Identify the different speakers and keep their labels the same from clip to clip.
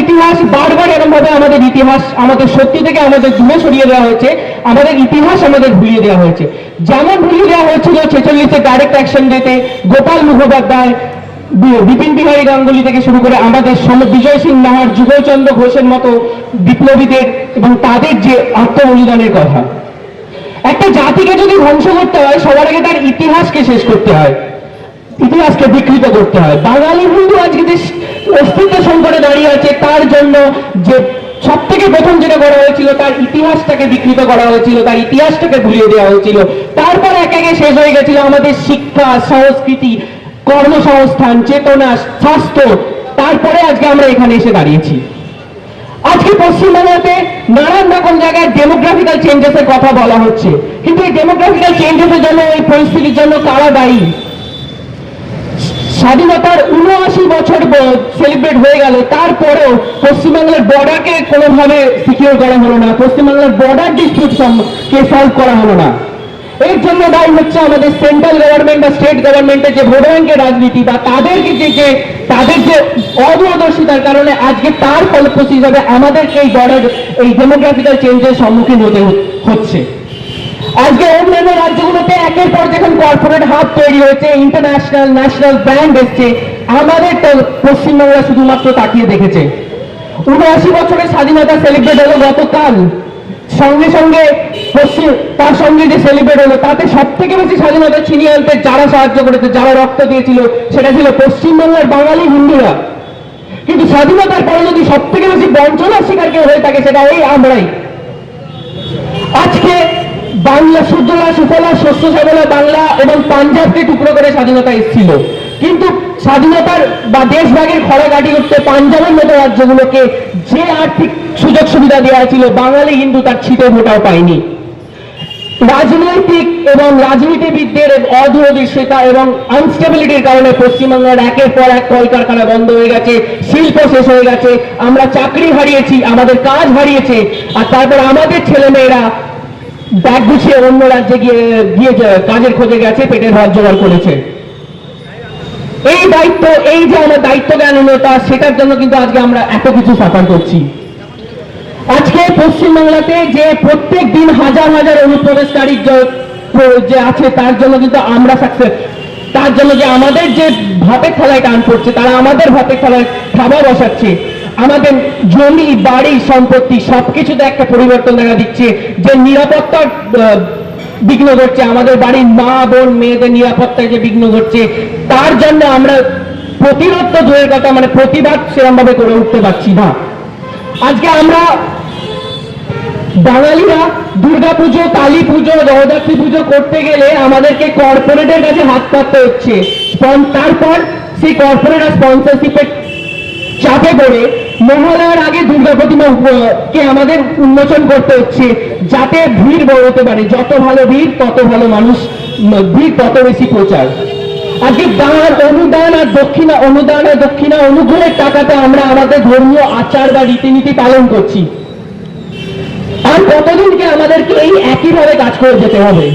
Speaker 1: ইতিহাস বারবার এরকম ভাবে আমাদের ইতিহাস আমাদের সত্যি থেকে আমাদের দূরে সরিয়ে দেওয়া হয়েছে, আমাদের ইতিহাস আমাদের ভুলিয়ে দেওয়া হয়েছে। যেমন ভুলিয়ে দেওয়া হয়েছিল 46-এ ডাইরেক্ট অ্যাকশন ডেতে গোপাল মুখোপাধ্যায়, বিপিন বিহারী গাঙ্গুলি থেকে শুরু করে আমাদের বিজয় সিং নাহার, যুগলচন্দ্র ঘোষের মতো বিপ্লবীদের এবং তাদের যে আত্মবলিদানের কথা। একটা জাতিকে যদি ধ্বংস করতে হয় সবার আগে তার ইতিহাসকে শেষ করতে হয়, ইতিহাসকে বিকৃত করতে হয়। বাঙালি হিন্দু আজকে যে অস্তিত্ব সংকটে দাঁড়িয়ে আছে তার জন্য যে সব থেকে প্রথম যেটা করা হয়েছিল তার ইতিহাসটাকে বিকৃত করা হয়েছিল, তার ইতিহাসটাকে ভুলিয়ে দেওয়া হয়েছিল। তারপর এক একে শেষ হয়ে গেছিল আমাদের শিক্ষা, সংস্কৃতি, কর্মসংস্থান, চেতনা, স্বাস্থ্য। তারপরে আজকে আমরা এখানে এসে দাঁড়িয়েছি। আজকে পশ্চিমবাংলাতে নানান রকম জায়গায় ডেমোগ্রাফিক্যাল চেঞ্জেসের কথা বলা হচ্ছে, কিন্তু এই ডেমোগ্রাফিক্যাল চেঞ্জেসের জন্য, এই পরিস্থিতির জন্য কারা দায়ী? স্বাধীনতার ৭৯ বছর সেলিব্রেট হয়ে গেল, তারপরেও পশ্চিমবাংলার বর্ডারকে কোনোভাবে সিকিউর করা হলো না, পশ্চিমবাংলার বর্ডার ডিসপিউটকে সলভ করা হলো না। এর জন্য দায়ী হচ্ছে আমাদের সেন্ট্রাল গভর্নমেন্ট বা স্টেট গভর্নমেন্টের যে ভোট ব্যাংকের রাজনীতি বা তাদের যে অদূরদর্শিতার কারণে আজকে তার ফলপ্রসূ হিসাবে আমাদেরকে এই বর্ডার, এই ডেমোগ্রাফিক্যাল চেঞ্জের সম্মুখীন হতে হচ্ছে। আজকে অন্যান্য রাজ্যগুলোতে একের পর যখন কর্পোরেট হাব তৈরি হয়েছে, ইন্টারন্যাশনাল ন্যাশনাল ব্র্যান্ড এসছে, আমাদের পশ্চিমবাংলা শুধুমাত্র তাকিয়ে দেখেছে। ৭৯ বছরের স্বাধীনতা সেলিব্রেট হলো গতকাল, সঙ্গে সঙ্গে তার সঙ্গে যে সেলিব্রেট হলো তাতে সব থেকে বেশি স্বাধীনতা ছিনিয়ে আনতে যারা সাহায্য করেছে, যারা রক্ত দিয়েছিল, সেটা ছিল পশ্চিমবাংলার বাঙালি হিন্দুরা। কিন্তু স্বাধীনতার পরে যদি সব থেকে বেশি বঞ্চনার শিকার কেউ হয়ে থাকে সেটা এই আমরাই। আজকে বাংলা সুজলা সুফলা শস্য শ্যামলা বাংলা এবং পাঞ্জাবকে টুকরো করে স্বাধীনতা এসেছিল, কিন্তু স্বাধীনতার বা দেশভাগের খড়াঘাটি করতে পাঞ্জাবের মতো রাজ্যগুলোকে যে আর্থিক সুযোগ সুবিধা দেওয়া ছিল বাঙালি হিন্দু তার ছিটে ভোটাও পায়নি। রাজনৈতিক এবং রাজনীতিবিদদের অদূরদর্শিতা এবং আনস্টেবিলিটির কারণে পশ্চিমবাংলার একের পর এক কলকারখানা বন্ধ হয়ে গেছে, শিল্প শেষ হয়ে গেছে, আমরা চাকরি হারিয়েছি, আমাদের কাজ হারিয়েছে, আর তারপর আমাদের ছেলেমেয়েরা ব্যাগ গুছিয়ে অন্য রাজ্যে গিয়ে কাজের খোঁজে গেছে, পেটের ভাত জোগাড় করেছে। এই দায়িত্ব, এই যে আমার দায়িত্ব জ্ঞানহীনতা, সেটার জন্য কিন্তু আজকে আমরা এত কিছু সাফার করছি। আজকে পশ্চিমবাংলাতে যে প্রত্যেক দিন হাজার হাজার অনুপ্রবেশকারী যে আছে তার জন্য কিন্তু আমরা সাকসেস, তার জন্য যে আমাদের যে ভাতের থালায় টান পড়ছে, তারা আমাদের ভাতের থালায় খাবার বসাচ্ছে, আমাদের জমি বাড়ি সম্পত্তি সবকিছুতে একটা পরিবর্তন দেখা দিচ্ছে, যে নিরাপত্তার বিঘ্ন ঘটছে, আমাদের বাড়ির মা বোন মেয়েদের নিরাপত্তায় যে বিঘ্ন ঘটছে, তার জন্য আমরা প্রতিরোধ তো দূরের কথা, মানে প্রতিবাদ সেরকম ভাবে করে উঠতে পারছি না। আজকে আমরা বাঙালিরা দুর্গাপুজো, কালী পুজো, জগদ্ধাত্রী পুজো করতে গেলে আমাদেরকে কর্পোরেটের কাছে হাত পাততে হচ্ছে, তারপর সেই কর্পোরেট স্পন্সরশিপের চাপে পড়ে মহালয়ার আগে দুর্গা প্রতিমাকে আমাদের উন্মোচন করতে হচ্ছে, যাতে ভিড় বড় হতে পারে। যত ভালো ভিড় তত ভালো মানুষ, ভিড় তত বেশি প্রচার। আজকে দান, অনুদান আর দক্ষিণা অনুগ্রহের টাকাতে আমরা আমাদের ধর্মীয় আচার বা রীতিনীতি পালন করছি। আর কতদিনকে আমাদেরকে এই একইভাবে কাজ করে যেতে হবে?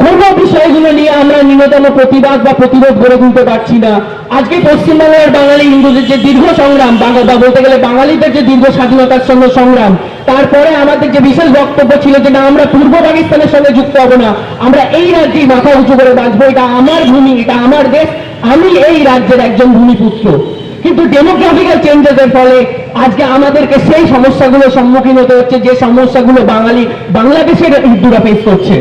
Speaker 1: কোন বিষয়গুলো নিয়ে আমরা ন্যূনতম প্রতিবাদ বা প্রতিরোধ গড়ে তুলতে পারছি না। আজকে পশ্চিমবাংলার বাঙালি হিন্দুদের যে দীর্ঘ সংগ্রাম, বা বলতে গেলে বাঙালিদের যে দীর্ঘ স্বাধীনতার সঙ্গে সংগ্রাম, তারপরে আমাদের যে বিশেষ বক্তব্য ছিল যে না, আমরা পূর্ব পাকিস্তানের সঙ্গে যুক্ত হব না, আমরা এই রাজ্যেই মাথা উঁচু করে বাঁচবো, এটা আমার ভূমি, এটা আমার দেশ, আমি এই রাজ্যের একজন ভূমিপুত্র। কিন্তু ডেমোগ্রাফিক্যাল চেঞ্জেসের ফলে আজকে আমাদেরকে সেই সমস্যাগুলোর সম্মুখীন হতে হচ্ছে, যে সমস্যাগুলো বাংলাদেশের হিন্দুরা ফেস করছে।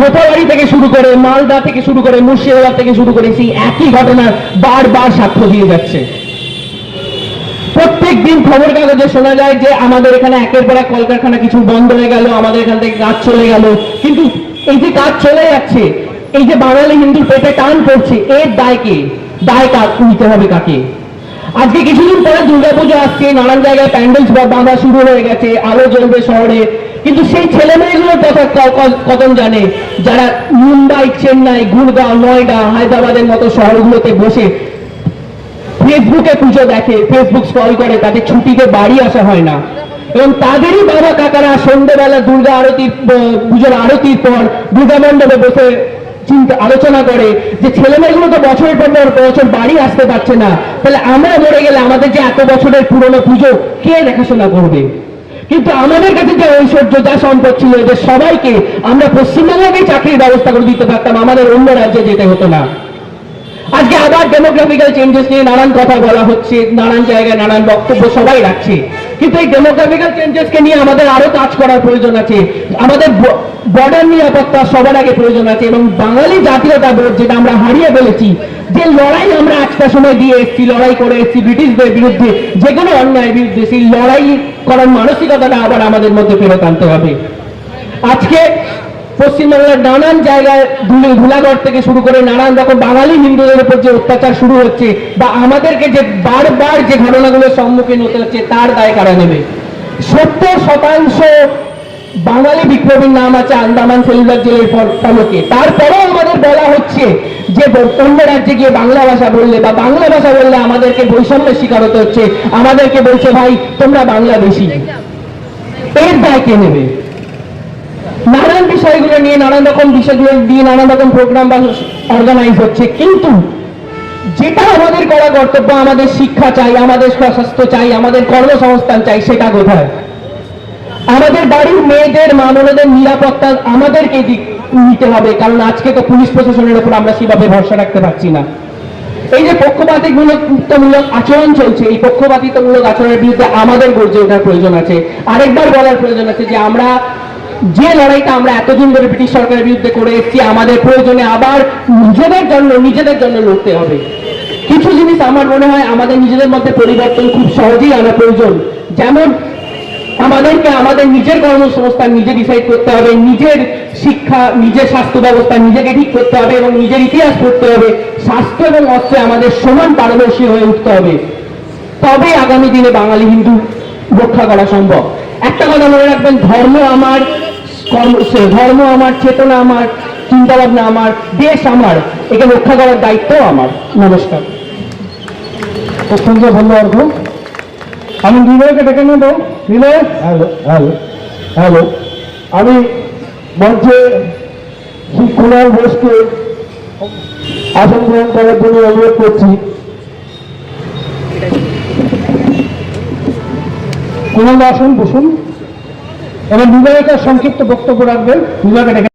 Speaker 1: মোথাবাড়ি থেকে শুরু করে, মালদা থেকে শুরু করে, মুর্শিদাবাদ থেকে শুরু করে সেই একই ঘটনার বারবার সাক্ষ্য দিয়ে যাচ্ছে। প্রত্যেক দিন খবর কাগজে শোনা যায় যে আমাদের এখানে একের পর এক কলকারখানা কিছু বন্ধ হয়ে গেল, আমাদের এখান থেকে কাজ চলে গেল। কিন্তু এই যে কাজ চলে যাচ্ছে, এই যে বাঙালি হিন্দুর পেটে টান পড়ছে, এর দায় নিতে হবে কাকে? আজকে কিছুদিন পরে দুর্গাপুজো আসছে, নানান জায়গায় প্যান্ডেল বাঁধা শুরু হয়ে গেছে, আলো জ্বলবে শহরে, কিন্তু সেই ছেলে মেয়েগুলোর কথা কজন জানে যারা মুম্বাই, চেন্নাই, গুড়গাঁও, নয়ডা, হায়দ্রাবাদের মতো শহরগুলোতে বসে ফেসবুকে পুজো দেখে, ফেসবুক স্ক্রল করে, তাদের ছুটিতে বাড়ি আসা হয় না। এবং তাদেরই বাবা কাকারা সন্ধ্যেবেলা দুর্গা আরতির পুজোর আরতির পর দুর্গা মণ্ডপে বসে চিন্তা আলোচনা করে যে ছেলেমেয়েগুলো তো বছরের পর বছর বাড়ি আসতে পারছে না, তাহলে আমরা মরে গেলে আমাদের যে এত বছরের পুরনো পুজো কে দেখাশোনা করবে? কিন্তু আমাদের কাছে যে ঐশ্বর্য, যা সম্পদ ছিল, এদের সবাইকে আমরা পশ্চিমবাংলাকেই চাকরির ব্যবস্থা করে দিতে পারতাম, আমাদের অন্য রাজ্যে যেতে হতো না। আজকে আবার ডেমোগ্রাফিক্যাল চেঞ্জেস নিয়ে নানান কথা বলা হচ্ছে, নানান জায়গায় নানান বক্তব্য সবাই রাখছে, কিন্তু এই ডেমোগ্রাফিক্যাল চেঞ্জেসকে নিয়ে আমাদের আরো কাজ করার প্রয়োজন আছে। আমাদের বর্ডার নিরাপত্তা সবার আগে প্রয়োজন আছে, এবং বাঙালি জাতীয়তা বোধ যেটা আমরা হারিয়ে ফেলেছি, যে লড়াই আমরা একটা সময় দিয়ে এসেছি, লড়াই করে এসেছি ব্রিটিশদের বিরুদ্ধে, যে কোনো অন্যায়ের বিরুদ্ধে, সেই লড়াই করার মানসিকতাটা আবার আমাদের মধ্যে ফেরত আনতে হবে। আজকে পশ্চিমবাংলার নানান জায়গায় ধুলাগড় থেকে শুরু করে নানান রকম বাঙালি হিন্দুদের উপর যে অত্যাচার শুরু হচ্ছে, বা আমাদেরকে যে বারবার যে ঘটনাগুলোর সম্মুখীন হতে হচ্ছে, তার দায় কারা নেবে? 70% বাঙালি বিপ্লবীর নাম আছে আন্দামান সেলুলার জেলের ফলকে। তারপরেও আমাদের বলা হচ্ছে যে অন্য রাজ্যে গিয়ে বাংলা ভাষা বললে বা বাংলা ভাষা বললে আমাদেরকে বৈষম্যের শিকার হতে হচ্ছে, আমাদেরকে বলছে ভাই তোমরা বাংলাদেশী। এর দায় কে নেবে? নানান বিষয়গুলো নিয়ে, নানান রকম বিষয়গুলো দিয়ে নানান রকম প্রোগ্রাম বা অর্গানাইজ হচ্ছে, কিন্তু যেটা আমাদের করা কর্তব্য, আমাদের শিক্ষা চাই, আমাদের স্বাস্থ্য চাই, আমাদের কর্মসংস্থান চাই, সেটা কোথায়? আমাদের বাড়ির মেয়েদের, মা বোনদের নিরাপত্তা আমাদেরকে নিতে হবে, কারণ আজকে তো পুলিশ প্রশাসনের উপর আমরা সেভাবে ভরসা রাখতে পারছি না। এই যে পক্ষপাতিত্বমূলক আচরণ চলছে, এই পক্ষপাতিত্বমূলক আচরণের বিরুদ্ধে আমাদের গর্জে ওঠার প্রয়োজন আছে। আরেকবার বলার প্রয়োজন আছে যে আমরা যে লড়াইটা আমরা এতদিন ধরে ব্রিটিশ সরকারের বিরুদ্ধে করে এসেছি, আমাদের প্রয়োজনে আবার নিজেদের জন্য লড়তে হবে। কিছু জিনিস আমার মনে হয় আমাদের নিজেদের মধ্যে পরিবর্তন খুব সহজেই আনা প্রয়োজন। যেমন আমাদেরকে আমাদের নিজের কর্মসংস্থান নিজে ডিসাইড করতে হবে, নিজের শিক্ষা, নিজের স্বাস্থ্য ব্যবস্থা নিজেকে ঠিক করতে হবে, এবং নিজের ইতিহাস পড়তে হবে। স্বাস্থ্য এবং অস্ত্রে আমাদের সমান পারদর্শী হয়ে উঠতে হবে, তবে আগামী দিনে বাঙালি হিন্দু রক্ষা করা সম্ভব। একটা কথা মনে রাখবেন, ধর্ম আমার, ধর্ম আমার, চেতনা আমার, চিন্তাভাবনা আমার, দেশ আমার, একে রক্ষা করার দায়িত্ব আমার। নমস্কার।
Speaker 2: অত্যন্ত ধন্যবাদ। আমি নিলয়কে ডেকে নেব। নিলয়, হ্যালো হ্যালো হ্যালো, আমি মঞ্চে শ্রী কুণাল ঘোষকে আসন গ্রহণ করার জন্য অনুরোধ করছি। কুণাল আসুন, বসুন। এবার নিলয় একটা সংক্ষিপ্ত বক্তব্য রাখবেন। নিলয়কে ডেকে